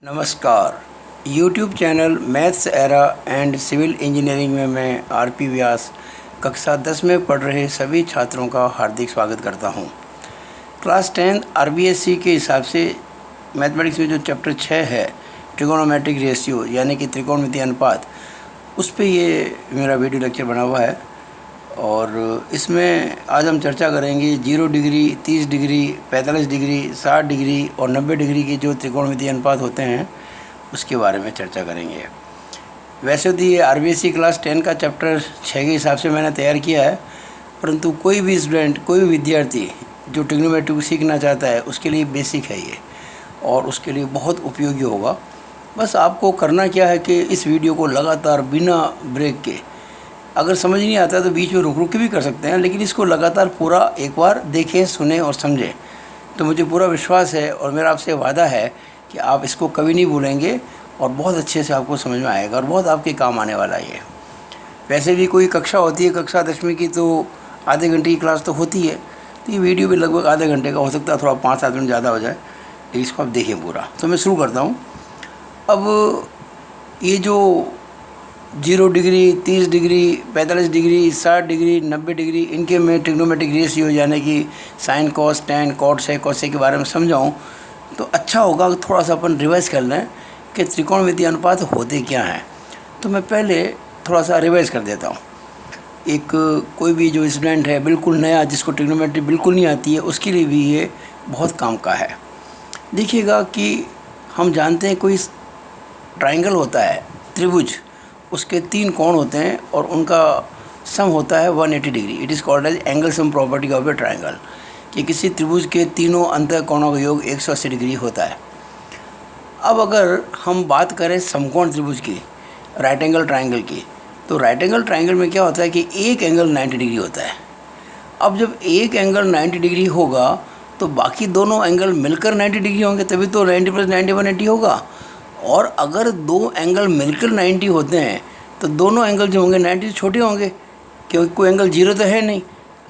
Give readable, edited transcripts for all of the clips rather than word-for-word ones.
नमस्कार। YouTube channel maths era and civil engineering में मैं आरपी व्यास कक्षा 10 में पढ़ रहे सभी छात्रों का हार्दिक स्वागत करता हूं। क्लास 10 आरबीएससी के हिसाब से मैथमेटिक्स में जो चैप्टर 6 है ट्रिगोनोमेट्रिक रेशियो यानी कि त्रिकोणमितीय अनुपात, उस पे ये मेरा वीडियो लेक्चर बना हुआ है। और इसमें आज हम चर्चा करेंगे 0 डिग्री, 30 डिग्री, 45 डिग्री, 60 डिग्री और 90 डिग्री के जो त्रिकोणमितीय अनुपात होते हैं उसके बारे में चर्चा करेंगे। वैसे तो ये आरबीएससी क्लास 10 का चैप्टर 6 के हिसाब से मैंने तैयार किया है, परंतु कोई भी स्टूडेंट, कोई भी विद्यार्थी जो ट्रिग्नोमेट्री सीखना चाहता है उसके लिए बेसिक है ये, और उसके लिए बहुत उपयोगी होगा। बस आपको करना क्या है कि इस वीडियो को लगातार बिना ब्रेक के, अगर समझ नहीं आता तो बीच में रुक रुक के भी कर सकते हैं, लेकिन इसको लगातार पूरा एक बार देखें, सुने और समझें तो मुझे पूरा विश्वास है और मेरा आपसे वादा है कि आप इसको कभी नहीं भूलेंगे और बहुत अच्छे से आपको समझ में आएगा और बहुत आपके काम आने वाला है ये। वैसे भी कोई कक्षा होती है, कक्षा 10वीं की, तो आधे घंटे की क्लास तो होती है, तो ये वीडियो भी लगभग आधे घंटे का हो सकता है, थोड़ा 5-7 मिनट ज़्यादा हो जाए, लेकिन इसको आप देखें पूरा। तो मैं शुरू करता हूँ। अब ये जो 0 degree, 30 degree, 45 degree, 60 degree, 90 degree, इनके मैं ट्रिग्नोमेट्रिक रेशियो यानी कि साइन, कॉस, टैन, कॉट से, कॉस से के बारे में समझाऊँ तो अच्छा होगा। थोड़ा सा अपन रिवाइज़ कर लें कि त्रिकोणमितीय अनुपात होते क्या हैं। तो मैं पहले थोड़ा सा रिवाइज़ कर देता हूँ। एक कोई भी जो स्टूडेंट है बिल्कुल नया, जिसको ट्रिग्नोमेट्री बिल्कुल नहीं आती है, उसके लिए भी ये बहुत काम का है। देखिएगा कि हम जानते हैं कोई ट्राइंगल होता है, त्रिभुज, उसके 3 कोण होते हैं और उनका सम होता है 180 degree. It is called as angle sum property of a triangle, कि किसी त्रिभुज के तीनों अंतः कोणों का योग 180 डिग्री होता है। अब अगर हम बात करें समकोण त्रिभुज की, राइट एंगल ट्राइंगल की, तो राइट एंगल ट्राइंगल में क्या होता है कि एक एंगल 90 डिग्री होता है। अब जब एक एंगल 90 डिग्री होगा तो बाकी दोनों एंगल मिलकर 90 डिग्री होंगे, तभी तो 90 + 90 180 होगा। और अगर 2 एंगल मिलकर 90 होते हैं तो दोनों एंगल जो होंगे 90 से छोटे होंगे, क्योंकि कोई एंगल 0 तो है नहीं।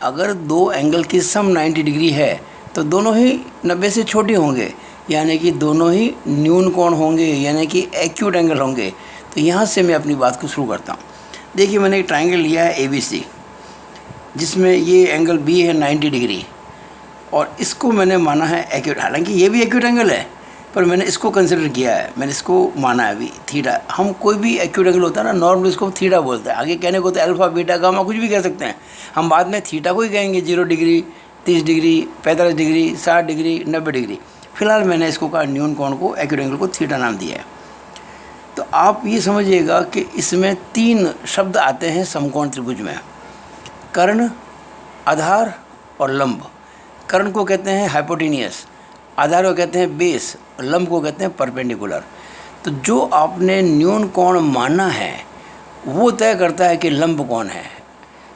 अगर 2 एंगल की सम 90 डिग्री है तो दोनों ही 90 से छोटे होंगे, यानी कि दोनों ही न्यून कोण होंगे, यानी कि एक्यूट एंगल होंगे। तो यहाँ से मैं अपनी बात को शुरू करता हूँ। देखिए, मैंने एक ट्राइंगल लिया है ABC, जिसमें ये एंगल B है 90 डिग्री, और इसको मैंने माना है एक्यूट। हालांकि ये भी एक्यूट एंगल है, पर मैंने इसको कंसिडर किया है, मैंने इसको माना है अभी थीटा। हम कोई भी एक्यूट एंगल होता है ना, नॉर्मली इसको थीटा बोलते हैं। आगे कहने को तो अल्फा, बीटा, गामा कुछ भी कह सकते हैं, हम बाद में थीटा को ही कहेंगे। 0 degree, 30 degree, 45 degree, 60 degree, 90 degree. फिलहाल मैंने इसको कहा, न्यून कोण को, एक्यूट एंगल को थीटा नाम दिया है। तो आप ये समझिएगा कि इसमें 3 शब्द आते हैं समकोण त्रिभुज में: कर्ण, आधार और लंब। कर्ण को कहते हैं हाइपोटेनियस, आधार को कहते हैं बेस, लंब को कहते हैं परपेंडिकुलर। तो जो आपने न्यून कोण माना है वो तय करता है कि लंब कौन है।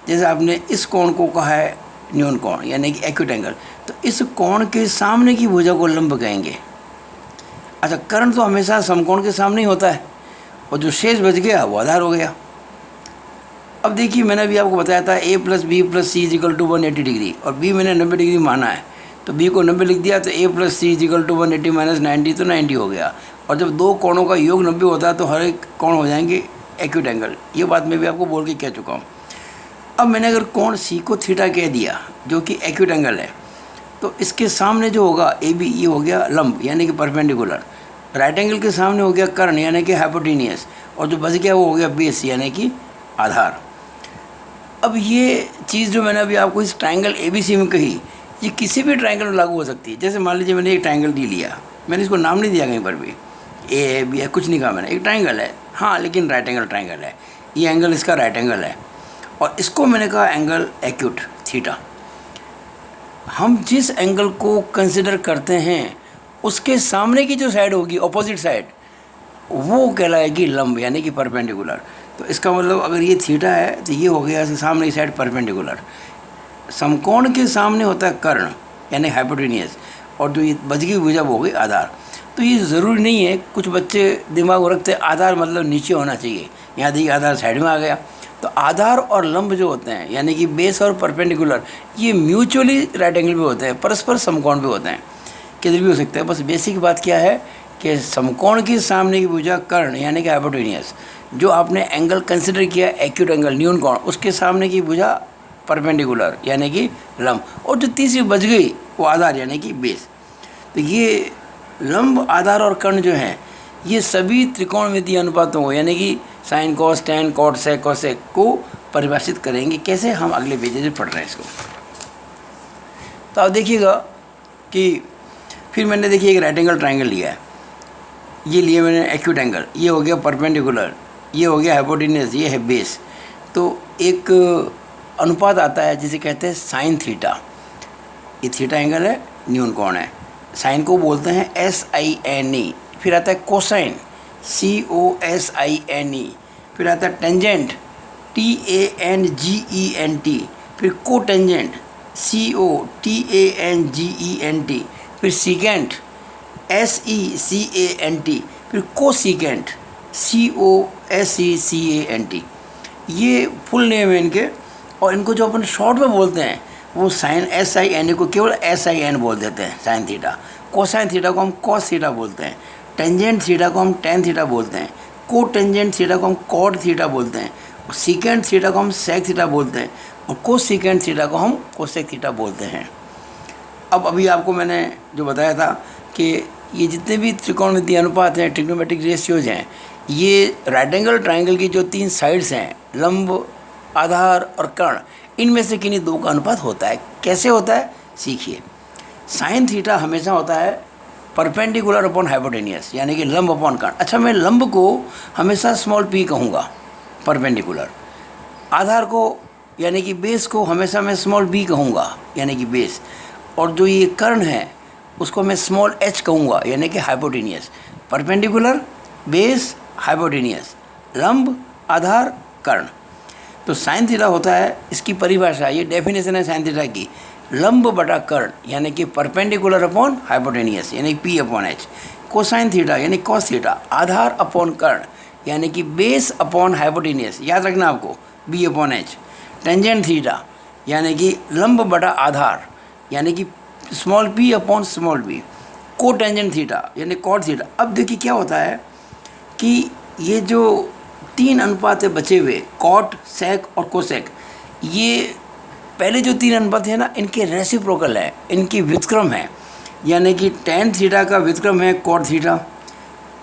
जैसे आपने इस कोण को कहा है न्यून कोण यानी कि एक्यूट एंगल, तो इस कोण के सामने की भुजा को लंब कहेंगे। अच्छा, कर्ण तो हमेशा समकोण के सामने ही होता है, और जो शेष बच गया वो आधार हो गया। अब देखिए, मैंने अभी आपको बताया था A + B + C = 180 डिग्री, और B मैंने 90 डिग्री माना है, तो B को 90 लिख दिया, तो A + C = 180 - 90, तो 90 हो गया। और जब 2 कोणों का योग 90 होता है तो हर एक कोण हो जाएंगे एक्यूट एंगल। ये बात मैं भी आपको बोल के कह चुका हूँ। अब मैंने अगर कोण C को थीटा कह दिया, जो कि एक्यूट एंगल है, तो इसके सामने जो होगा AB, ये हो गया लंब यानी कि परपेंडिकुलर। राइट एंगल के सामने हो गया कर्ण यानी कि हाइपोटेनियस, और जो बच गया वो हो गया बेस यानी कि आधार। अब ये चीज़ जो मैंने अभी आपको इस ट्राइंगल ABC में कही, ये किसी भी ट्राइंगल में लागू हो सकती है। जैसे मान लीजिए मैंने एक ट्राइंगल D लिया, मैंने इसको नाम नहीं दिया कहीं पर भी, A, B है, कुछ नहीं कहा मैंने, एक ट्राइंगल है, हाँ, लेकिन राइट एंगल ट्राइंगल है। ये एंगल इसका राइट एंगल है, और इसको मैंने कहा एंगल एक्यूट थीटा। हम जिस एंगल को कंसिडर करते हैं उसके सामने की जो साइड होगी, ऑपोजिट साइड, वो कहलाएगी लंब यानी कि परपेंडिकुलर। तो इसका मतलब अगर ये थीटा है तो ये हो गया सामने की साइड परपेंडिकुलर। समकोण के सामने होता है कर्ण यानी हाइपोटेनियस, और जो ये बच गई भुजा वो हो गई आधार। तो ये ज़रूरी नहीं है, कुछ बच्चे दिमाग में रखते हैं आधार मतलब नीचे होना चाहिए, यहाँ देखिए आधार साइड में आ गया। तो आधार और लंब जो होते हैं यानी कि बेस और परपेंडिकुलर, ये म्यूचुअली राइट एंगल पे होते हैं, परस्पर समकोण पे होते हैं, किधर भी हो सकते हैं। बस बेसिक बात क्या है कि समकोण की सामने की भुजा कर्ण यानी कि हाइपोटेनियस, जो आपने एंगल कंसिडर किया एक्यूट एंगल न्यून कोण, उसके सामने की भुजा परपेंडिकुलर यानी कि लंब, और जो तीसरी बच गई वो आधार यानी कि बेस। तो ये लंब, आधार और कर्ण जो हैं ये सभी त्रिकोणमितीय अनुपातों को यानी कि sine cos tan cot sec cosec को परिभाषित करेंगे। कैसे, हम अगले पेजेज में पढ़ रहे हैं इसको। तो आप देखिएगा कि फिर मैंने देखिए एक राइट एंगल ट्राइंगल लिया है, ये लिए मैंने एक्यूट एंगल, ये हो गया परपेंडिकुलर, ये हो गया हाइपोटेन्यूस, ये है बेस। तो एक अनुपात आता है जिसे कहते हैं साइन थीटा। ये थीटा एंगल है, न्यून कोण है। साइन को बोलते हैं SINE। फिर आता है कोसाइन, COSINE। फिर आता है टेंजेंट, TANGENT। फिर कोटेंजेंट, COTANGENT। फिर सीकेंट, SECANT। फिर कोसीकेंट, COSECANT। ये फुल नेम है इनके, और इनको जो अपन शॉर्ट में बोलते हैं वो साइन SIN को केवल SIN बोल देते हैं, साइन थीटा। कोसाइन थीटा को हम कॉस थीटा बोलते हैं, टेंजेंट थीटा को हम टेन थीटा बोलते हैं, को टेंजेंट थीटा को हम कॉट थीटा बोलते हैं, सीकेंट थीटा को हम सेक थीटा बोलते हैं, और को सीकेंट थीटा को हम कोसेक थीटा बोलते हैं। अब अभी आपको मैंने जो बताया था कि ये जितने भी त्रिकोणमितीय अनुपात हैं, ट्रिग्नोमेट्रिक रेशियोज हैं, ये राइट एंगल ट्राइंगल की जो 3 साइड्स हैं, लंब, आधार और कर्ण, इनमें से किन्हीं 2 का अनुपात होता है। कैसे होता है सीखिए। साइन थीटा हमेशा होता है परपेंडिकुलर अपॉन हाइपोटेनियस यानी कि लंब अपॉन कर्ण। अच्छा, मैं लंब को हमेशा स्मॉल p कहूँगा, परपेंडिकुलर। आधार को यानी कि बेस को हमेशा मैं स्मॉल b कहूँगा यानी कि बेस। और जो ये कर्ण है उसको मैं स्मॉल h कहूँगा यानी कि हाइपोटेनियस। परपेंडिकुलर, बेस, हाइपोटेनियस, लंब, आधार, कर्ण। तो साइन थीटा होता है, इसकी परिभाषा, ये डेफिनेशन है साइन थीटा की, लंब बटा कर्ण यानी कि परपेंडिकुलर अपॉन हाइपोटेनियस यानी P upon H। Cosine theta यानी कॉस थीटा, आधार अपॉन कर्ण यानी कि बेस अपॉन हाइपोटेनियस, याद रखना आपको, B upon H। Tangent theta यानी कि लंब बटा आधार यानी कि small p upon small b। को टेंजेंट थीटा यानी कॉट थीटा। अब देखिए क्या होता है कि ये जो 3 अनुपात है बचे हुए, कॉट, सेक और कोसेक, ये पहले जो 3 अनुपात है ना, इनके रेसिप्रोकल है, इनकी व्युत्क्रम है। यानी कि टेन थीटा का व्युत्क्रम है कॉट थीटा,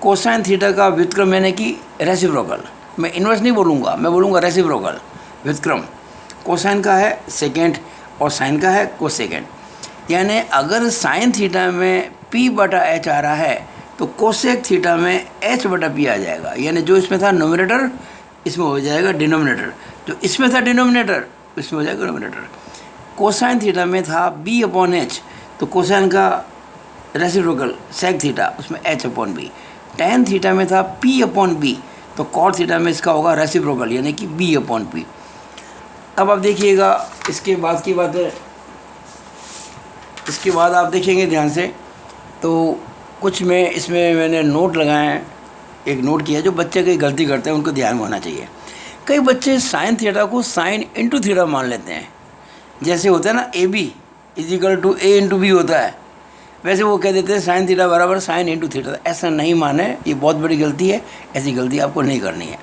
कोसाइन थीटा का व्युत्क्रम यानी कि रेसिप्रोकल। मैं इन्वर्स नहीं बोलूँगा, मैं बोलूँगा रेसिप्रोकल व्युत्क्रम। कोसाइन का है सेकेंड और साइन का है कोसेकेंड। यानी अगर साइन थीटा में P बटा H आ रहा है तो कोसेक थीटा में H बटा P आ जाएगा। यानी जो इसमें था नोमिनेटर इसमें हो जाएगा डिनोमिनेटर, जो इसमें था डिनोमिनेटर इसमें हो जाएगा डिनोमिनेटर। कोसाइन थीटा में था B अपॉन H, तो कोसाइन का रेसिप्रोकल सेक थीटा, उसमें H upon B। Tan theta में था P अपॉन B, तो कॉट थीटा में इसका होगा रेसिप्रोकल यानी कि B अपॉन P। अब आप देखिएगा इसके बाद की बात है, इसके बाद आप देखेंगे ध्यान से, तो कुछ में इसमें मैंने नोट लगाए हैं, एक नोट किया, जो बच्चे कई गलती करते हैं उनको ध्यान में होना चाहिए। कई बच्चे साइन थीटा को साइन इंटू थीटा मान लेते हैं, जैसे होता है ना AB equal to A into B होता है, वैसे वो कह देते हैं साइन थीटा बराबर साइन इंटू थीटा। ऐसा नहीं माने, ये बहुत बड़ी गलती है, ऐसी गलती आपको नहीं करनी है।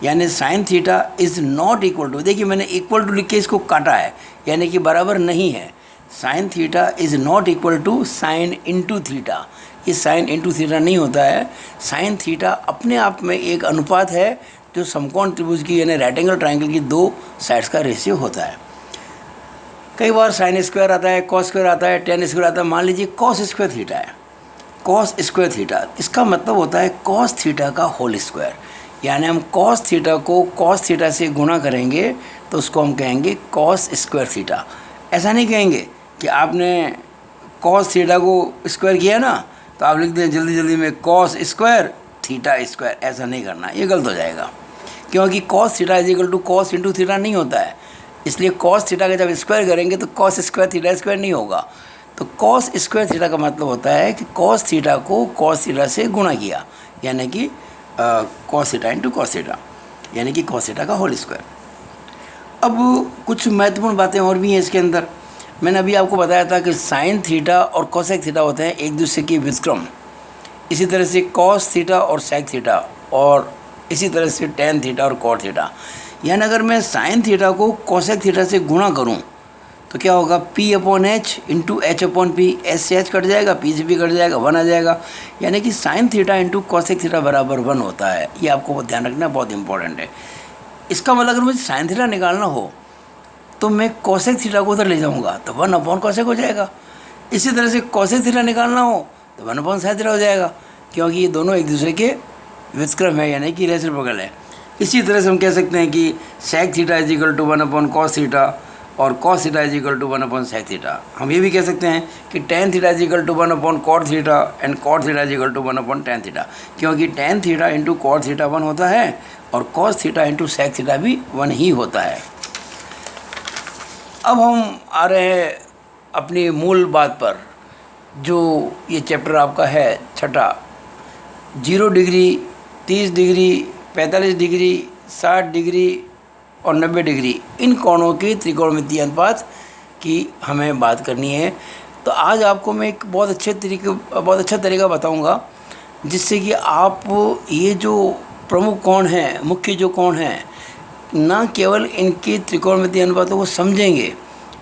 यानी sine theta is not equal to, देखिए मैंने इक्वल टू लिख के इसको काटा है, यानी कि बराबर नहीं है। Sine theta is not equal to sine into theta, ये साइन इंटू थीटा नहीं होता है। साइन थीटा अपने आप में एक अनुपात है जो समकोण त्रिभुज की यानी राइट एंगल ट्राइंगल की 2 साइड्स का रेशियो होता है। कई बार साइन स्क्वायर आता है, कॉस स्क्वायर आता है, टेन स्क्वायर आता है। मान लीजिए कॉस स्क्वायर थीटा है, कॉस स्क्वायर थीटा, इसका मतलब होता है कॉस थीटा का होल स्क्वायर। यानी हम कॉस थीटा को कॉस थीटा से गुणा करेंगे तो उसको हम कहेंगे कॉस स्क्वायर थीटा। ऐसा नहीं कहेंगे कि आपने कॉस थीटा को स्क्वायर किया ना तो आप लिख दें जल्दी जल्दी में कॉस स्क्वायर थीटा स्क्वायर, ऐसा नहीं करना, ये गलत हो जाएगा। क्योंकि cos theta is equal to cos into theta नहीं होता है, इसलिए कॉस थीटा का जब स्क्वायर करेंगे तो कॉस स्क्वायर थीटा स्क्वायर नहीं होगा। तो कॉस स्क्वायर थीटा का मतलब होता है कि कॉस थीटा को कॉस थीटा से गुणा किया, यानी कि cos theta into cos theta, यानी कि कॉस थीटा का होल स्क्वायर। अब कुछ महत्वपूर्ण बातें और भी हैं इसके अंदर। मैंने अभी आपको बताया था कि साइन थीटा और कोसेक थीटा होते हैं एक दूसरे के व्युत्क्रम, इसी तरह से कॉस थीटा और सेक थीटा, और इसी तरह से टेन थीटा और कॉट थीटा। यानी अगर मैं साइन थीटा को कोसेक थीटा से गुणा करूं तो क्या होगा, P upon H into H upon P, H से एच कट जाएगा, P से P कट जाएगा, 1 आ जाएगा। यानी कि sine theta into cosec theta बराबर 1 होता है। ये आपको ध्यान रखना बहुत इंपॉर्टेंट है। इसका मतलब अगर मुझे साइन थीटा निकालना हो तो मैं कोसेक थीटा को उधर ले जाऊंगा तो 1 अपॉन कोसेक हो जाएगा। इसी तरह से कोसेक थीटा निकालना हो तो 1 अपॉन साइन थीटा हो जाएगा, क्योंकि ये दोनों एक दूसरे के व्युत्क्रम है, यानी कि रेसिप्रोकल है। इसी तरह से हम कह सकते हैं कि sec theta is equal to 1 upon cos theta और cos theta is equal to 1 upon sec theta. हम ये भी कह सकते हैं कि tan theta is equal to 1 upon cot theta and cot theta is equal to 1 upon tan theta, क्योंकि tan theta into cot theta 1 होता है और cos theta into sec theta भी 1 ही होता है। अब हम आ रहे हैं अपनी मूल बात पर, जो ये चैप्टर आपका है छठा, 0 डिग्री, 30 डिग्री, 45 डिग्री, 60 डिग्री और 90 डिग्री, इन कोणों के त्रिकोणमितीय अनुपात की हमें बात करनी है। तो आज आपको मैं एक बहुत अच्छा तरीका बताऊंगा जिससे कि आप ये जो प्रमुख कोण हैं, मुख्य जो कोण हैं, ना केवल इनके त्रिकोणमितीय अनुपातों को समझेंगे,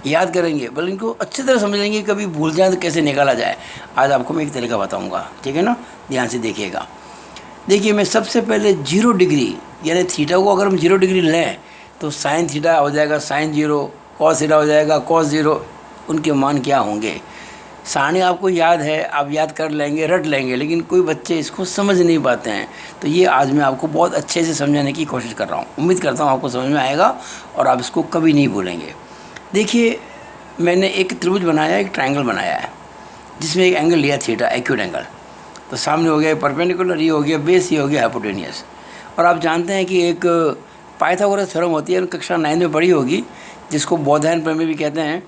याद करेंगे, बल्कि इनको अच्छी तरह समझेंगे, कभी भूल जाए तो कैसे निकाला जाए। आज आपको मैं एक तरीका बताऊंगा, ठीक है ना, ध्यान से देखिएगा। देखिए, मैं सबसे पहले 0 डिग्री यानी थीटा को अगर हम 0 डिग्री लें तो साइन थीटा हो जाएगा साइन 0, कॉस थीटा हो जाएगा कॉस 0। उनके मान क्या होंगे, सारणी आपको याद है, आप याद कर लेंगे, रट लेंगे, लेकिन कोई बच्चे इसको समझ नहीं पाते हैं। तो ये आज मैं आपको बहुत अच्छे से समझाने की कोशिश कर रहा हूँ। उम्मीद करता हूँ आपको समझ में आएगा और आप इसको कभी नहीं भूलेंगे। देखिए, मैंने एक त्रिभुज बनाया, एक ट्रायंगल बनाया है, जिसमें एक एंगल लिया थीटा, एक्यूट एंगल। तो सामने हो गया परपेंडिकुलर, ये हो गया बेस, ये हो गया हाइपोटेनियस। और आप जानते हैं कि एक पाइथागोरस थ्योरम होती है, कक्षा 9 में पढ़ी होगी, जिसको बौधायन प्रमेय भी कहते हैं।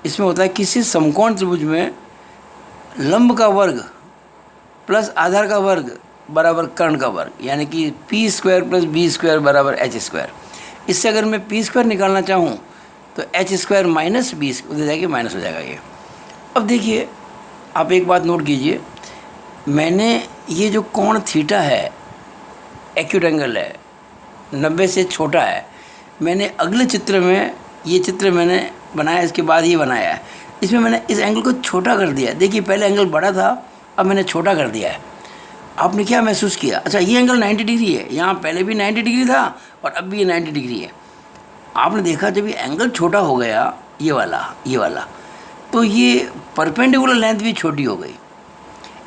इसमें होता है किसी समकोण त्रिभुज में लंब का वर्ग प्लस आधार का वर्ग बराबर कर्ण का वर्ग, यानी कि p² प्लस b² बराबर h²। इससे अगर मैं p² निकालना चाहूँ तो h² माइनस b उधर जाके माइनस हो जाएगा ये। अब देखिए, आप एक बात नोट कीजिए, मैंने ये जो कोण थीटा है, एक्यूट एंगल है, 90 से छोटा है, मैंने अगले चित्र में, ये चित्र मैंने बनाया, इसके बाद ये बनाया है, इसमें मैंने इस एंगल को छोटा कर दिया। देखिए, पहले एंगल बड़ा था, अब मैंने छोटा कर दिया है। आपने क्या महसूस किया, अच्छा ये एंगल 90 डिग्री है, यहाँ पहले भी 90 डिग्री था और अब भी ये 90 डिग्री है। आपने देखा जब ये एंगल छोटा हो गया, ये वाला, तो ये परपेंडिकुलर लेंथ भी छोटी हो गई।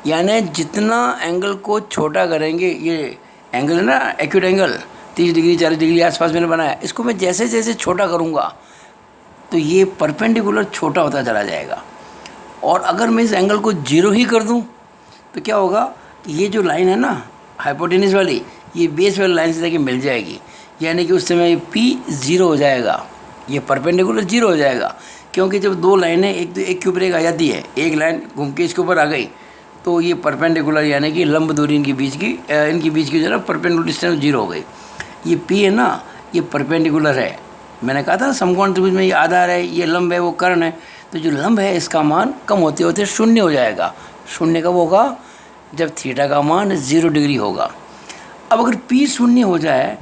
यानी जितना एंगल को छोटा करेंगे, ये एंगल है ना एक्यूट एंगल, 30 डिग्री 40 डिग्री आसपास मैंने बनाया, इसको मैं जैसे जैसे छोटा करूँगा तो ये परपेंडिकुलर छोटा होता चला जाएगा। और अगर मैं इस एंगल को 0 ही कर दूं तो क्या होगा, ये जो लाइन है ना हाइपोटेन्यूस वाली, ये बेस वाली लाइन से जाके मिल जाएगी, यानी कि उस समय P 0 हो जाएगा, ये परपेंडिकुलर 0 हो जाएगा। क्योंकि जब दो लाइनें एक के ऊपर एक आ जाती है, एक लाइन घूम के इसके ऊपर आ गई, तो ये परपेंडिकुलर यानी कि लंब दूरी इनके बीच की जो है ना परपेंडिकुलर डिस्टेंस 0 हो गई। ये P है ना, ये परपेंडिकुलर है, मैंने कहा था समकोण त्रिभुज में ये आधार है, ये लंब है, वो कर्ण है। तो जो लंब है इसका मान कम होते होते 0 हो जाएगा। 0 कब होगा, जब थीटा का मान 0 डिग्री होगा। अब अगर P 0 हो जाए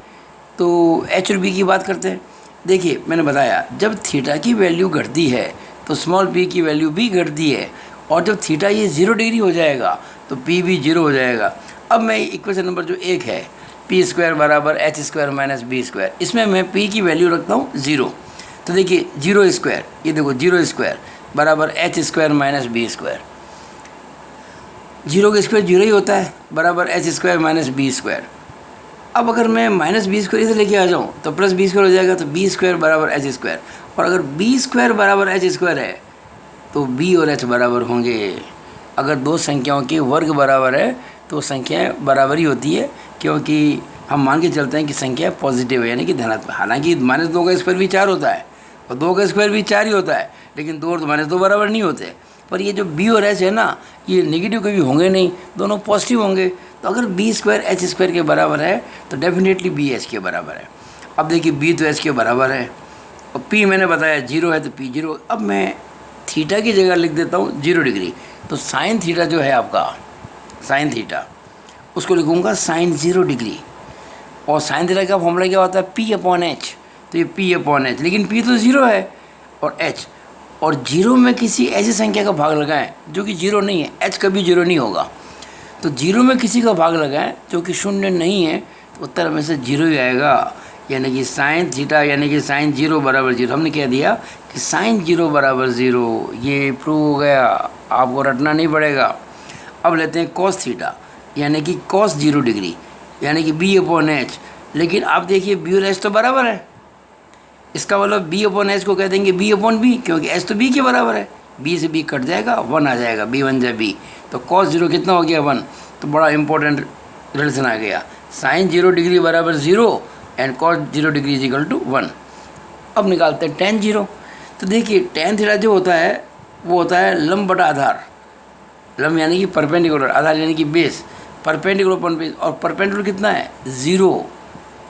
तो H और B की बात करते हैं। देखिए, मैंने बताया जब थीटा की वैल्यू घटती है तो स्मॉल p की वैल्यू भी घटती है, और जब थीटा ये 0 डिग्री हो जाएगा तो P भी 0 हो जाएगा। अब मैं इक्वेशन नंबर जो 1 है, p² बराबर h² माइनस b², इसमें मैं p की वैल्यू रखता हूँ 0। तो देखिए 0², ये देखो 0² बराबर h² माइनस b², 0 का स्क्वायर 0 ही होता है, बराबर h² माइनस b²। अब अगर मैं माइनस b² इधर लेके आ जाऊँ तो प्लस b² हो जाएगा, तो b² बराबर h²। और अगर b² बराबर h² है तो b और h बराबर होंगे। अगर दो संख्याओं के वर्ग बराबर है तो संख्याएँ बराबर ही होती है, क्योंकि हम मान के चलते हैं कि संख्या पॉजिटिव है, यानी कि धनात्मक। हालांकि -2 का स्क्वायर भी 4 होता है और 2 का स्क्वायर भी 4 ही होता है, लेकिन 2 और -2 बराबर नहीं होते। पर ये जो b और h है ना, ये नेगेटिव कभी होंगे नहीं, दोनों पॉजिटिव होंगे। तो अगर b² h² के बराबर है तो डेफिनेटली b h के बराबर है। अब देखिए b तो h के बराबर है और p मैंने बताया 0 है तो p 0। अब मैं थीटा की जगह लिख देता हूँ 0 डिग्री, तो साइन थीटा जो है आपका साइन थीटा, उसको लिखूँगा साइन 0 डिग्री। और साइन थीटा का फॉर्मूला क्या होता है, P/H। तो ये P/H, लेकिन P तो 0 है और H, और 0 में किसी ऐसी संख्या का भाग लगाएं जो कि 0 नहीं है, H कभी 0 नहीं होगा। तो 0 में किसी का भाग लगाएं जो कि 0 नहीं है, तो उत्तर में से 0 ही आएगा। यानी कि साइन थीटा यानी कि साइन 0 बराबर 0। हमने कह दिया कि साइन 0 बराबर 0, ये प्रूव हो गया, आपको रटना नहीं पड़ेगा। अब लेते हैं कॉस थीटा यानी कि कॉस 0 डिग्री यानी कि B/H। लेकिन आप देखिए B और H तो बराबर है, इसका मतलब B/H को कह देंगे B/B, क्योंकि H तो B के बराबर है। B से B कट जाएगा, 1 आ जाएगा, B 1 जा B। तो कॉस 0 कितना हो गया, 1। तो बड़ा इंपॉर्टेंट रिलेशन आ गया, साइन 0 डिग्री बराबर 0 and cos 0 degree is equal to 1। अब निकालते हैं tan 0। तो देखिए tan थीटा जो होता है वो होता है लंब बटा आधार। लंब यानी कि परपेंडिकुलर, आधार यानी कि बेस, परपेंडिकुलर अपॉन बेस। और परपेंडिकुलर कितना है, 0,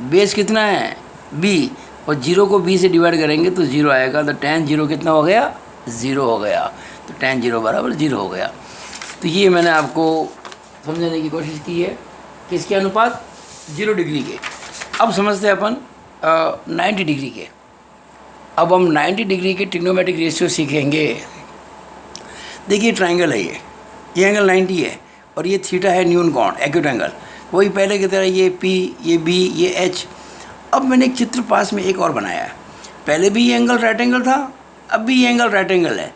बेस कितना है, b, और 0 को b से डिवाइड करेंगे तो 0 आएगा। तो tan 0 कितना हो गया, 0 हो गया। तो tan 0 बराबर 0 हो गया। तो ये मैंने आपको समझाने की कोशिश की है, किसके अनुपात, 0 डिग्री के। अब समझते हैं अपन 90 डिग्री के। अब हम 90 डिग्री के ट्रिग्नोमेट्रिक रेशियो सीखेंगे। देखिए ट्राइंगल है ये एंगल 90 है और ये थीटा है न्यून कोण, एक्यूट एंगल, वही पहले की तरह, ये P, ये B, ये H। अब मैंने एक चित्र पास में एक और बनाया है। पहले भी ये एंगल राइट एंगल था, अब भी ये एंगल राइट एंगल है।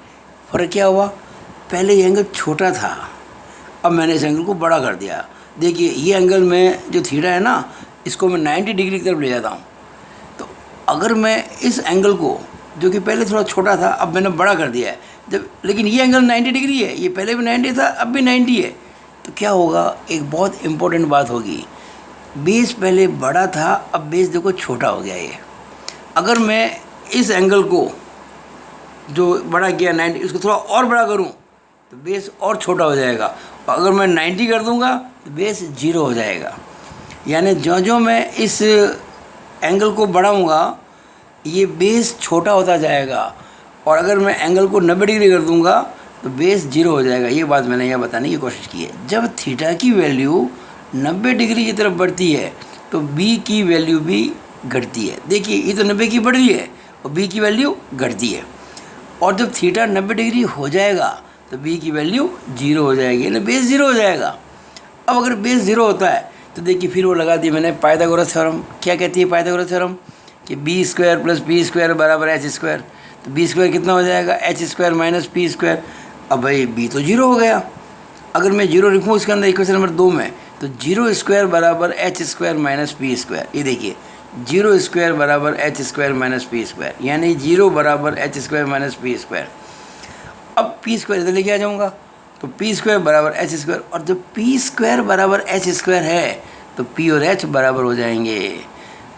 फ़र्क क्या हुआ, पहले ये एंगल छोटा था, अब मैंने इस एंगल को बड़ा कर दिया। देखिए ये एंगल में जो थीटा है ना, इसको मैं 90 डिग्री की तरफ ले जाता हूँ। तो अगर मैं इस एंगल को, जो कि पहले थोड़ा छोटा था, अब मैंने बड़ा कर दिया है, जब, लेकिन ये एंगल 90 डिग्री है, ये पहले भी 90 था, अब भी 90 है। तो क्या होगा, एक बहुत इम्पोर्टेंट बात होगी, बेस पहले बड़ा था, अब बेस देखो छोटा हो गया। ये अगर मैं इस एंगल को जो बड़ा किया 90, इसको थोड़ा और बड़ा करूं तो बेस और छोटा हो जाएगा, और अगर मैं 90 कर दूंगा तो बेस 0 हो जाएगा। यानी जो जो मैं इस एंगल को बढ़ाऊंगा ये बेस छोटा होता जाएगा, और अगर मैं एंगल को 90 डिग्री कर दूंगा तो बेस 0 हो जाएगा। ये बात मैंने यहाँ बताने की कोशिश की है। जब थीटा की वैल्यू 90 डिग्री की तरफ बढ़ती है तो बी की वैल्यू भी घटती है। देखिए ये तो 90 की बढ़ रही है और बी की वैल्यू घटती है, और जब थीटा 90 डिग्री हो जाएगा तो बी की वैल्यू 0 हो जाएगी, यानी बेस 0 हो जाएगा। अब अगर बेस 0 होता है तो देखिए फिर वो लगा दी मैंने पाइथागोरस थ्योरम। क्या कहती है पाइथागोरस थ्योरम, कि b² + p² बराबर h²। तो b² कितना हो जाएगा, h² - p²। अब भाई b तो 0 हो गया, अगर मैं 0 लिखूँ इसके अंदर इक्वेशन नंबर 2 में, तो 0² बराबर h² - p²। ये देखिए 0² बराबर h² - p², यानी 0 बराबर h² - p²। अब p² इधर लेके आ जाऊँगा तो p² बराबर h², और जब p² बराबर h² है तो p और h बराबर हो जाएंगे,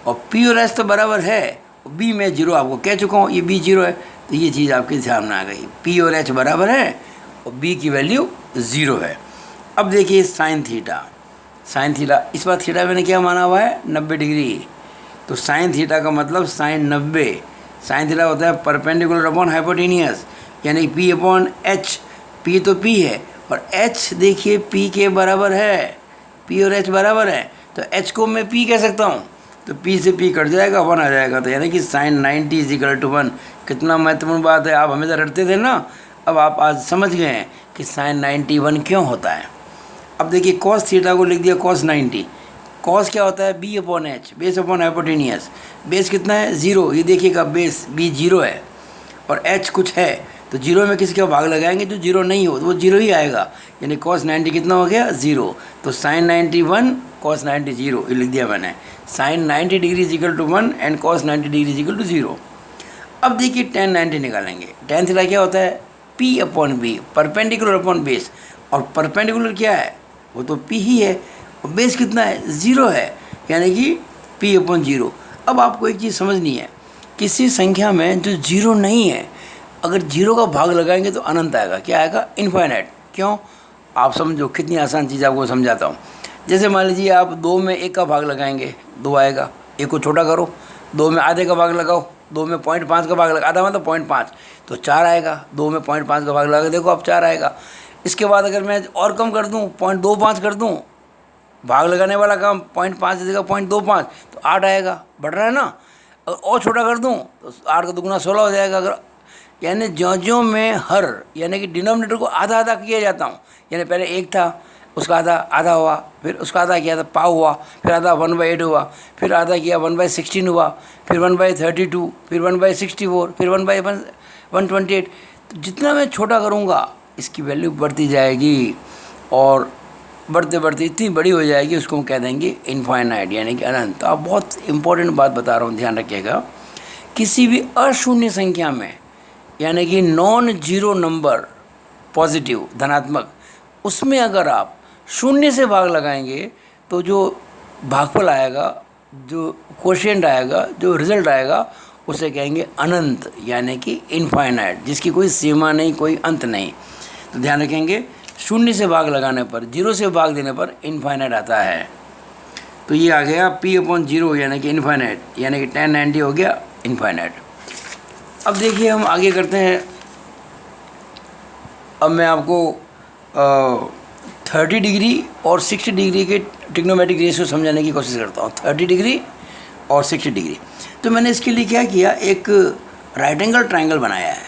और p और h तो बराबर है, b में 0 आपको कह चुका हूँ, ये b 0 है, तो ये चीज़ आपके ध्यान में आ गई, p और h बराबर है और b की वैल्यू 0 है। अब देखिए साइन थीटा, इस बार थीटा मैंने क्या माना हुआ है, 90 डिग्री। तो साइन थीटा का मतलब साइन 90। साइन थीटा होता है परपेंडिकुलर अपॉन हाइपोटेनियस, यानी P/H। P तो P है और H देखिए P के बराबर है, P और H बराबर है, तो H को मैं P कह सकता हूँ। तो P से P कट जाएगा, 1 आ जाएगा। तो यानी कि साइन 90 = 1। कितना महत्वपूर्ण बात है, आप हमेशा रटते थे ना, अब आप आज समझ गए हैं कि साइन 90 1 क्यों होता है। अब देखिए कॉस थीटा को लिख दिया कॉस 90। कॉस क्या होता है, B/H, base upon hypotenuse. Base कितना है, 0। ये देखिएगा बेस B 0 है और H कुछ है, तो 0 में किसी का भाग लगाएंगे जो 0 नहीं हो तो वो 0 ही आएगा, यानी कॉस 90 कितना हो गया, 0। तो साइन 90 1, कॉस 90 0, ये लिख दिया मैंने। Sine 90 degree = 1 and cos 90 degree = 0। अब देखिए tan 90 निकालेंगे। tan थीटा क्या होता है, P/B, परपेंडिकुलर अपॉन बेस, और परपेंडिकुलर क्या है, वो तो P ही है, और बेस कितना है, 0 है, यानी कि P/0। अब आपको एक चीज़ समझनी है, किसी संख्या में जो 0 नहीं है, अगर 0 का भाग लगाएंगे तो अनंत आएगा। क्या आएगा, इनफाइनाइट। क्यों, आप समझो, कितनी आसान चीज़ आपको समझाता हूँ। जैसे मान लीजिए आप 2 में 1 का भाग लगाएंगे, 2 आएगा। 1 को छोटा करो, 2 में आधे का भाग लगाओ, 2 में 0.5 का भाग लगा, आधा मतलब 0.5, तो 4 आएगा। 2 में 0.5 का भाग लगा, देखो अब 4 आएगा। इसके बाद अगर मैं और कम कर दूँ, 0.25 कर दूँ, भाग लगाने वाला काम 0.5 की जगह 0.25, तो 8 आएगा, बढ़ रहा है ना। अगर और छोटा कर दूँ तो 8 का दुगुना 16 हो जाएगा। अगर यानी ज्यों-ज्यों मैं हर यानी कि डिनोमिनेटर को आधा आधा किया जाता हूँ, यानी पहले 1 था, उसका आधा आधा हुआ, फिर उसका आधा किया था पाव हुआ, फिर आधा 1/8 हुआ, फिर आधा किया 1/16 हुआ, फिर 1/32, फिर 1/64, फिर 1/128। तो जितना मैं छोटा करूँगा इसकी वैल्यू बढ़ती जाएगी, और बढ़ते बढ़ते इतनी बड़ी हो जाएगी, उसको हम कह देंगे इनफाइनाइट यानी कि अनंत। आप बहुत इंपॉर्टेंट बात बता रहा हूँ, ध्यान रखिएगा। किसी भी अशून्य संख्या में यानी कि नॉन जीरो नंबर, पॉजिटिव धनात्मक, उसमें अगर आप शून्य से भाग लगाएंगे तो जो भागफल आएगा, जो कोशिएंट आएगा, जो रिजल्ट आएगा, उसे कहेंगे अनंत यानी कि इनफाइनाइट, जिसकी कोई सीमा नहीं, कोई अंत नहीं। तो ध्यान रखेंगे, शून्य से भाग लगाने पर, जीरो से भाग देने पर इनफाइनाइट आता है। तो ये आ गया p/0 यानी कि इनफाइनाइट, यानी कि 1090 हो गया इनफाइनाइट। अब देखिए हम आगे करते हैं। अब मैं आपको 30 डिग्री और 60 डिग्री के ट्रिग्नोमेट्रिक रेशियो समझाने की कोशिश करता हूँ। 30 डिग्री और 60 डिग्री। तो मैंने इसके लिए क्या किया, एक राइट एंगल ट्रायंगल बनाया है,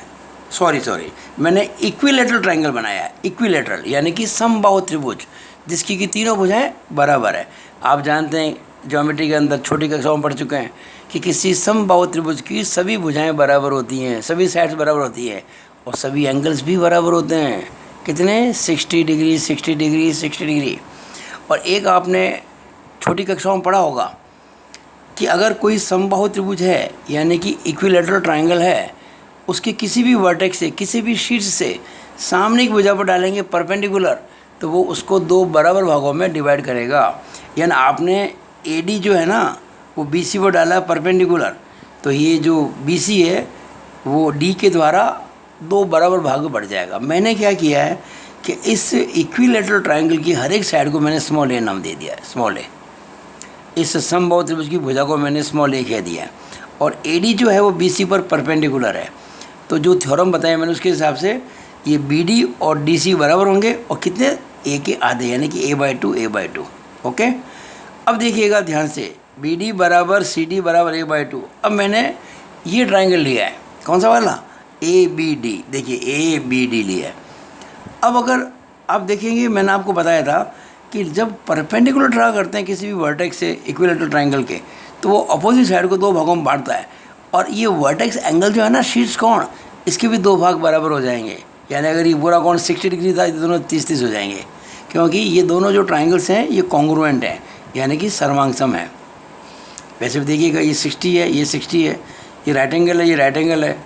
सॉरी मैंने इक्विलेटरल ट्रायंगल बनाया है। इक्विलेटरल यानी कि समबाहु त्रिभुज, जिसकी कि तीनों भुजाएं बराबर है। आप जानते हैं ज्योमेट्री के अंदर छोटी कक्षाओं में पढ़ चुके हैं कि किसी समबाहु त्रिभुज की सभी भुजाएं बराबर होती हैं, सभी साइड्स बराबर होती हैं, और सभी एंगल्स भी बराबर होते हैं। कितने? 60 डिग्री, 60 डिग्री, 60 डिग्री। और एक आपने छोटी कक्षाओं में पढ़ा होगा कि अगर कोई समबाहु त्रिभुज है यानी कि इक्विलेटरल ट्रायंगल है, उसके किसी भी वर्टेक्स से, किसी भी शीर्ष से सामने की भुजा पर डालेंगे परपेंडिकुलर, तो वो उसको 2 बराबर भागों में डिवाइड करेगा। यानी आपने AD जो है ना, वो BC पर डाला है परपेंडिकुलर, तो ये जो BC है वो D के द्वारा 2 बराबर भाग बढ़ जाएगा। मैंने क्या किया है कि इस इक्विलेटरल ट्रायंगल की हर एक साइड को मैंने स्मॉल a नाम दे दिया है, स्मॉल a। इस समबाहु त्रिभुज की भुजा को मैंने स्मॉल a कह दिया है, और AD जो है वो BC पर परपेंडिकुलर है। तो जो थ्योरम बताया मैंने उसके हिसाब से ये BD और DC बराबर होंगे, और कितने? a के आधे यानी कि a/2 a/2। ओके, अब देखिएगा ध्यान से, BD बराबर CD बराबर a/2। अब मैंने ये ट्रायंगल लिया है, कौन सा वाला? ABD। देखिए ABD लिया है। अब अगर आप देखेंगे, मैंने आपको बताया था कि जब परपेंडिकुलर ड्रा करते हैं किसी भी वर्टेक्स से इक्विलेटरल ट्रायंगल के, तो वो अपोजिट साइड को 2 भागों में बांटता है, और ये वर्टेक्स एंगल जो है ना, शीर्ष कोण, इसके भी 2 भाग बराबर हो जाएंगे। यानी अगर ये पूरा कोण 60 डिग्री था, ये दोनों 30-30 हो जाएंगे, क्योंकि ये दोनों जो ट्रायंगल्स हैं ये कॉन्ग्रुएंट हैं, यानी कि सर्वांगसम है। वैसे भी देखिएगा, ये 60 है, ये 60 है, ये राइट एंगल है, ये राइट एंगल है,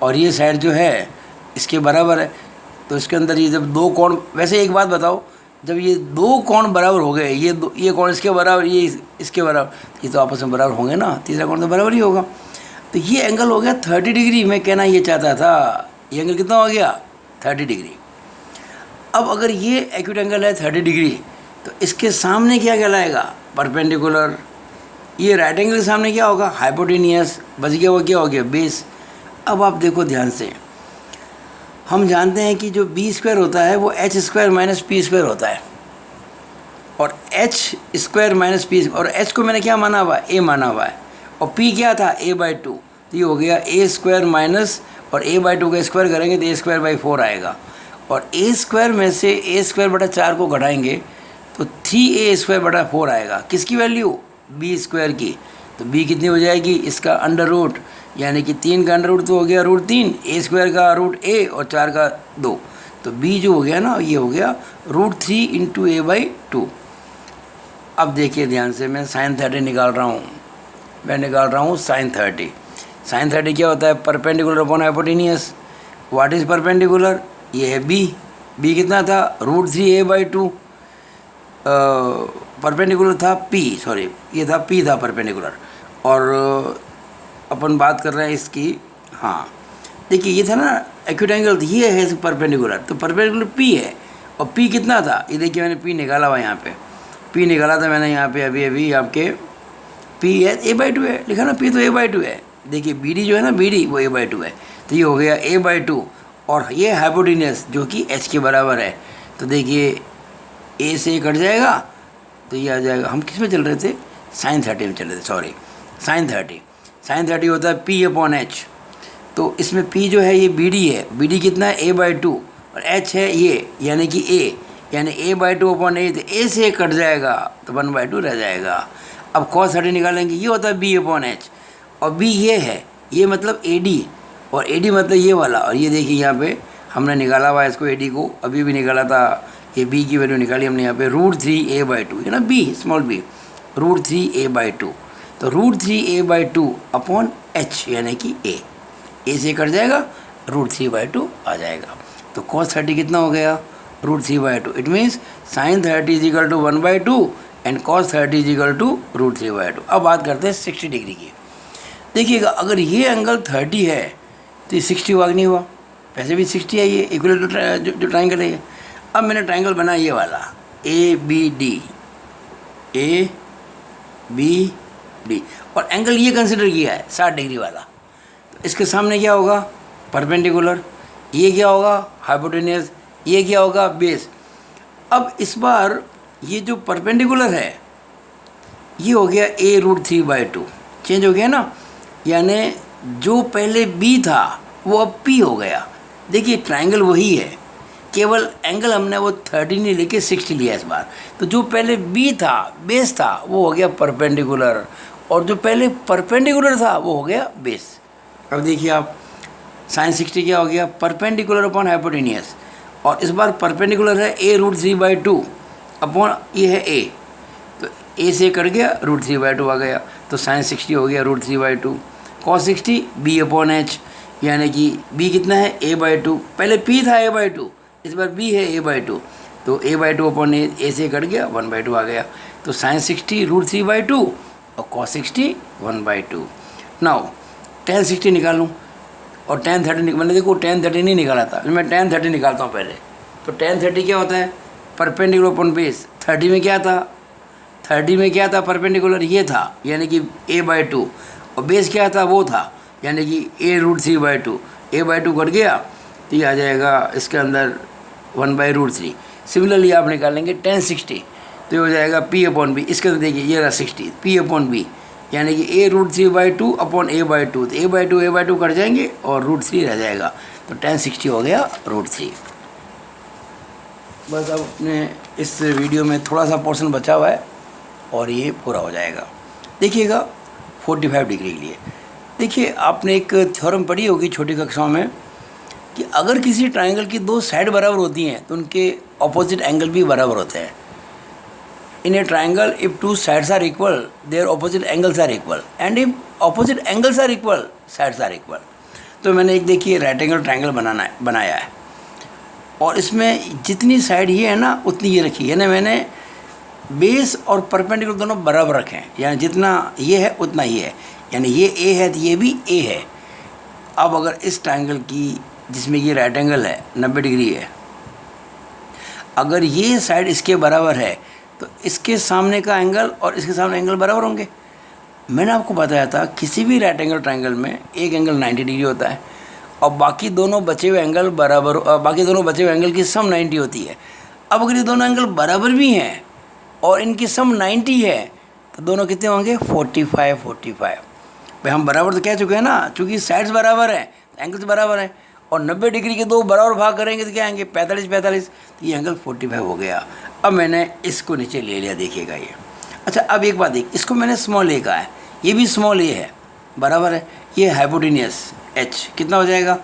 और ये साइड जो है इसके बराबर है। तो इसके अंदर ये जब 2 कोण, वैसे एक बात बताओ, जब ये 2 कोण बराबर हो गए, ये कोण इसके बराबर, ये इसके बराबर, ये तो आपस में बराबर होंगे ना, तीसरा कोण तो बराबर ही होगा। तो ये एंगल हो गया 30 डिग्री। मैं कहना ये चाहता था, ये एंगल कितना हो गया? 30 डिग्री। अब अगर ये एक्यूट एंगल है 30 डिग्री, तो इसके सामने क्या कहलाएगा? परपेंडिकुलर। ये राइट एंगल के सामने क्या होगा? हाइपोटेनियस। बच गया वो क्या हो गया? बेस। अब आप देखो ध्यान से, हम जानते हैं कि जो b² होता है वो h² - p² होता है, और h² - p, और h को मैंने क्या माना हुआ? a माना हुआ है, और p क्या था? a/2। तो ये हो गया a² माइनस, और a/2 का स्क्वायर करेंगे तो a²/4 आएगा, और a² में से a²/4 को घटाएंगे तो 3a²/4 आएगा। किसकी वैल्यू? b² की। तो b कितनी हो जाएगी? इसका अंडर रूट, यानी कि 3 का अंडर रूट तो हो गया √3, a² का √a और 4 का 2, तो b जो हो गया ना, ये हो गया √3 × a/2। अब देखिए ध्यान से, मैं sin 30 निकाल रहा हूँ, मैं निकाल रहा हूँ sin 30। sin 30 क्या होता है? Perpendicular upon hypotenuse. What is perpendicular? ये है b कितना था? √3 a/2। परपेंडिकुलर था p, सॉरी ये था p था परपेंडिकुलर, और अपन बात कर रहे हैं इसकी, हाँ देखिए ये था ना एक्यूट एंगल, ये है परपेंडिकुलर, तो परपेंडिकुलर p है, और p कितना था? ये देखिए मैंने p निकाला हुआ, यहाँ पे p निकाला था मैंने, यहाँ पे अभी आपके p है a/2 है, लिखा ना p, तो a/2 है। देखिए BD जो है ना, BD वो a/2 है, तो ये हो गया a/2, और ये हाइपोटेन्यूस जो कि h के बराबर है। तो देखिए a से कट जाएगा तो ये आ जाएगा, हम किस में चल रहे थे, साइन 30 में चल रहे थे, सॉरी साइन 30 होता है p/h। तो इसमें p जो है ये BD है, BD कितना है a/2 और h है ये यानी कि a, यानी a/2/a, तो a से कट जाएगा तो 1/2 रह जाएगा। अब cos 30 निकालेंगे, ये होता है b/h और b ये है, ये मतलब AD और AD मतलब ये वाला, और ये देखिए यहाँ पे हमने निकाला हुआ है इसको, AD को अभी भी निकाला था, ये b की वैल्यू निकाली हमने यहाँ पे √3a/2, है ना, b स्मॉल b √3a/2। तो √3a/2 अपॉन h यानी कि a से कट जाएगा, √3/2 आ जाएगा। तो cos 30 कितना हो गया, √3/2। It means sin 30 = 1/2 and cos 30 = √3/2। अब बात करते हैं 60 डिग्री की। देखिएगा अगर ये एंगल 30 है तो ये 60 हुआ कि नहीं हुआ, वैसे भी 60 है, ये इक्वल टू जो ट्राइंगल है। अब मैंने ट्राइंगल बनाया ये वाला ABD और एंगल ये कंसिडर किया है 60 डिग्री वाला। तो इसके सामने क्या होगा, परपेंडिकुलर, ये क्या होगा हाइपोटेन्यूस, ये क्या होगा बेस। अब इस बार ये जो परपेंडिकुलर है ये हो गया a√3/2, चेंज हो गया ना, यानी जो पहले b था वो अब p हो गया। देखिए ट्राइंगल वही है, केवल एंगल हमने वो 30 नहीं लेके 60 लिया इस बार। तो जो पहले b था बेस था वो हो गया परपेंडिकुलर, और जो पहले परपेंडिकुलर था वो हो गया बेस। अब देखिए आप sin 60 क्या हो गया, परपेंडिकुलर अपॉन हाइपोटेन्यूस, और इस बार परपेंडिकुलर है a√3/2 अपॉन ये है a, तो a से कट गया √3/2 आ गया, तो sin 60 हो गया √3/2। cos 60 b/h, यानी कि b कितना है a/2, पहले p था a/2, इस बार b है a/2, तो a/2 अपॉन a से कट गया 1/2 आ गया। तो sin 60 √3/2 और cos 60 1/2। नाउ tan 60 निकालूँ और tan 30 मैंने देखो tan 30 नहीं निकाला था, मैं tan 30 निकालता हूँ पहले। तो tan 30 क्या होता है, परपेंडिकुलर अपॉन बेस। 30 में क्या था, 30 में क्या था, परपेंडिकुलर ये था यानी कि a/2, और बेस क्या था वो था यानी कि a√3/2, a/2 कट गया तो ये आ जाएगा इसके अंदर 1/√3। सिमिलरली आप निकालेंगे tan 60 तो ये हो जाएगा p/b, इसके अंदर देखिए ये रहा 60 p/b, यानी कि a√3/2 अपॉन a/2, तो a/2 कट जाएंगे और √3 रह जाएगा, तो tan 60 हो गया √3। बस अब अपने इस वीडियो में थोड़ा सा पोर्शन बचा हुआ है और ये पूरा हो जाएगा। देखिएगा 45 डिग्री के लिए, देखिए आपने एक थ्योरम पढ़ी होगी छोटी कक्षाओं में कि अगर किसी ट्राइंगल की दो साइड बराबर होती हैं तो उनके ऑपोजिट एंगल भी बराबर होते हैं। In a triangle if two sides are equal their opposite angles are equal, and if opposite angles are equal sides are equal. तो मैंने एक देखिए राइट एंगल ट्राइंगल बनाया है, और इसमें जितनी साइड ये है ना उतनी ये रखी है ना, मैंने बेस और परपेंडिकुलर दोनों बराबर रखे हैं, यानी जितना ये है उतना ये है, यानी ये ए है तो ये भी ए है। अब अगर इस ट्राइंगल की जिसमें ये राइट एंगल है 90 डिग्री है, अगर ये साइड इसके बराबर है तो इसके सामने का एंगल और इसके सामने एंगल बराबर होंगे। मैंने आपको बताया था किसी भी राइट एंगल ट्राइंगल में एक एंगल 90 डिग्री होता है और बाकी दोनों बचे हुए एंगल की सम 90 होती है। अब अगर ये दोनों एंगल बराबर भी हैं और इनकी सम 90 है तो दोनों कितने होंगे 45। भाई हम बराबर तो कह चुके हैं ना, चूँकि साइड्स बराबर हैं एंगल्स बराबर हैं, और 90 डिग्री के दो बराबर भाग करेंगे तो क्या आएंगे 45, तो ये एंगल 45 हो गया। अब मैंने इसको नीचे ले लिया, देखिएगा ये। अच्छा अब एक बात देख, इसको मैंने स्मॉल ए कहा है, ये भी स्मॉल ए है, बराबर है, ये हाइपोटेन्यूस h कितना हो जाएगा,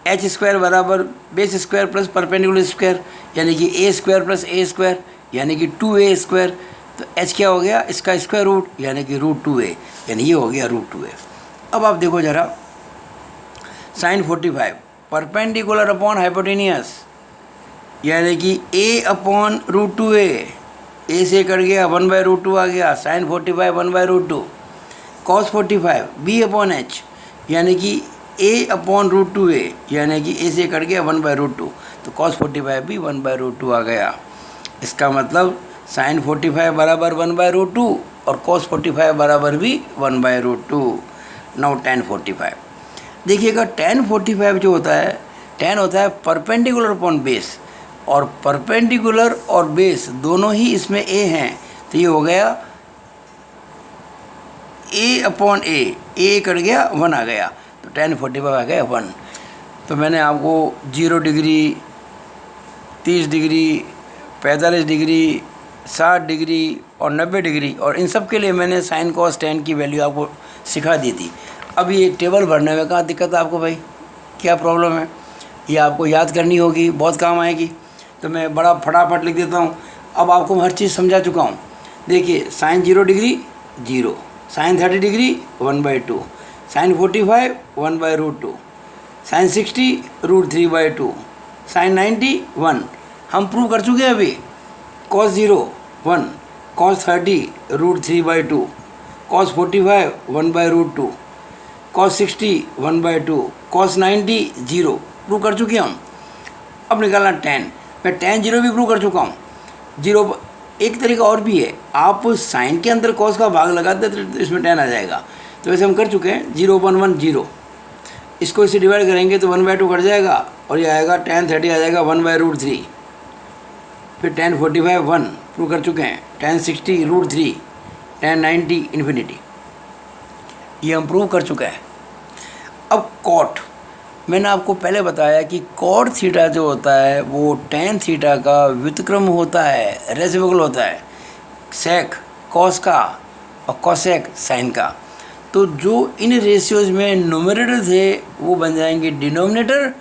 h² बराबर base square plus perpendicular square, यानी कि a² प्लस a², यानी कि 2a²। तो h क्या हो गया, इसका स्क्वायर रूट यानी कि √2a, यानी ये हो गया √2a। अब आप देखो ज़रा sin 45 परपेंडिकुलर अपॉन हाइपोटेन्यूस, यानी कि a/√2a, a से कट गया 1/√2 आ गया, sin 45 1/√2, cos 45 b/h, यानी कि a/√2a, यानी कि a से कट गया 1/√2, तो cos 45 भी 1/√2 आ गया। इसका मतलब sin 45 बराबर 1/√2 और cos 45 बराबर भी 1/√2। नाउ tan 45 देखिएगा, tan 45 जो होता है tan होता है परपेंडिकुलर अपॉन बेस, और परपेंडिकुलर और बेस दोनों ही इसमें a हैं, तो ये हो गया a अपॉन a कट गया 1 आ गया, तो tan 45 आ गया 1। तो मैंने आपको 0 डिग्री, 30 डिग्री, 45 डिग्री, 60 डिग्री और 90 डिग्री, और इन सब के लिए मैंने साइन कॉस tan की वैल्यू आपको सिखा दी थी। अब ये टेबल भरने में कहाँ दिक्कत है आपको भाई, क्या प्रॉब्लम है, ये आपको याद करनी होगी, बहुत काम आएगी। तो मैं बड़ा फटाफट लिख देता हूँ। अब आपको मैं हर चीज़ समझा चुका हूँ। देखिए sine 0 degree 0, sine 30 degree 1/2, sine 45 1/√2, sine 60 √3/2, sine 90 1। हम प्रूव कर चुके हैं अभी। Cos 0 1, cos 30 √3/2, cos 45 1/√2, cos 60 1/2, cos 90 0, prove कर चुके हम। अब निकालना tan। मैं tan 0 भी प्रूव कर चुका हूँ। 0 एक तरीका और भी है, आप साइन के अंदर कॉस का भाग लगाते तो इसमें tan आ जाएगा। तो वैसे हम कर चुके हैं। 0/1 0, इसको इससे डिवाइड करेंगे तो 1/2 कट जाएगा, और ये आएगा tan 30 आ जाएगा 1/√3। फिर tan 45 1 प्रूव कर चुके हैं, tan 60 √3, tan 90 इन्फिनिटी, ये हम प्रूव कर चुके हैं। अब कॉट, मैंने आपको पहले बताया कि कॉट थीटा जो होता है वो tan थीटा का व्युत्क्रम होता है, रेसिप्रोकल होता है सेक कॉस का और कॉसेक साइन का। तो जो इन रेशियोज में न्यूमरेटर थे वो बन जाएंगे डिनोमिनेटर,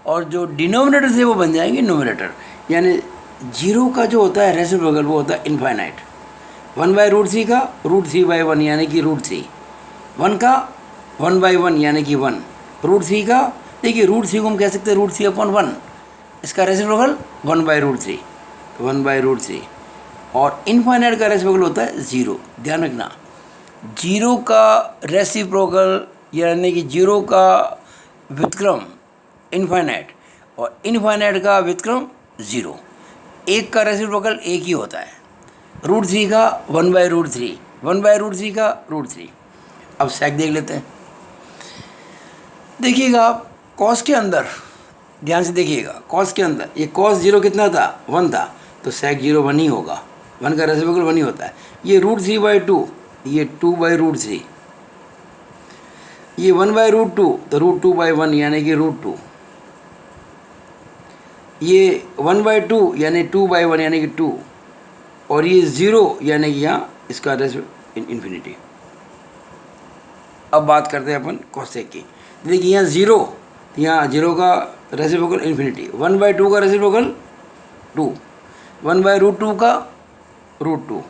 और जो डिनोमिनेटर थे वो बन जाएंगे न्यूमरेटर। यानी 0 का जो होता है रेसिप्रोकल वो होता है इनफाइनाइट, 1/√3 का √3/1 यानी कि √3, 1 का 1/1 यानी कि 1, √3 का, देखिए √3 को हम कह सकते हैं √3/1, इसका रेसिप्रोकल 1/√3, तो 1/√3। और इनफाइनाइट का रेसिप्रोकल होता है 0। ध्यान रखना, 0 का रेसिप्रोकल यानी कि 0 का व्युत्क्रम इनफाइनाइट, और इनफाइनाइट का व्युत्क्रम 0। 1 का रेसिप्रोकल 1 ही होता है, √3 का 1/√3, 1/√3 का √3। अब सेक देख लेते हैं। देखिएगा आप कॉस के अंदर, ध्यान से देखिएगा, कॉस के अंदर ये कॉस 0 कितना था 1 था, तो सेक 0 1 ही होगा, 1 का रेसिप्रोकल 1 ही होता है। ये √3/2, ये 2/√3, ये 1/√2 तो √2/1 यानी कि √2, ये 1/2 यानी 2/1 यानी कि 2, और ये 0 यानी कि यहाँ इसका इन्फिनिटी। अब बात करते हैं अपन कॉसेक की। देखिए यहाँ 0, यहाँ 0 का रेसिप्रोकल इन्फिनिटी, 1/2 का रेसिप्रोकल 2, 1/√2 का √2,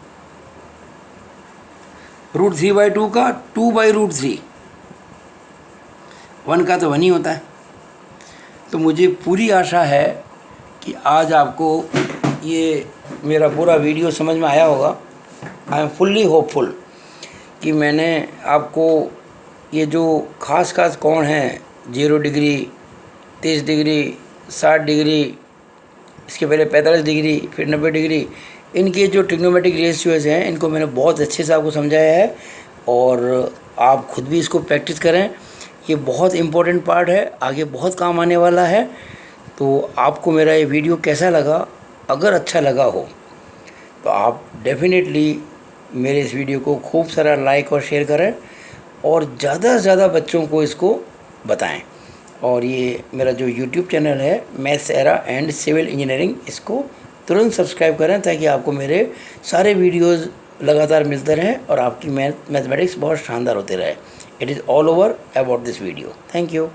√3/2 का 2/√3, 1 का तो 1 ही होता है। तो मुझे पूरी आशा है कि आज आपको ये मेरा पूरा वीडियो समझ में आया होगा। आई एम फुल्ली होपफुल कि मैंने आपको ये जो खास कोण हैं 0 डिग्री, 30 डिग्री, 60 डिग्री, इसके पहले 45 डिग्री, फिर 90 डिग्री, इनके जो ट्रिग्नोमेट्रिक रेशियोज़ हैं इनको मैंने बहुत अच्छे से आपको समझाया है, और आप खुद भी इसको प्रैक्टिस करें। ये बहुत इम्पोर्टेंट पार्ट है, आगे बहुत काम आने वाला है। तो आपको मेरा ये वीडियो कैसा लगा, अगर अच्छा लगा हो तो आप डेफिनेटली मेरे इस वीडियो को खूब सारा लाइक और शेयर करें, और ज़्यादा से ज़्यादा बच्चों को इसको बताएं। और ये मेरा जो YouTube चैनल है maths era and civil engineering, इसको तुरंत सब्सक्राइब करें ताकि आपको मेरे सारे वीडियोज़ लगातार मिलते रहें और आपकी मैथमेटिक्स बहुत शानदार होते रहे। It is all over about this video. Thank you.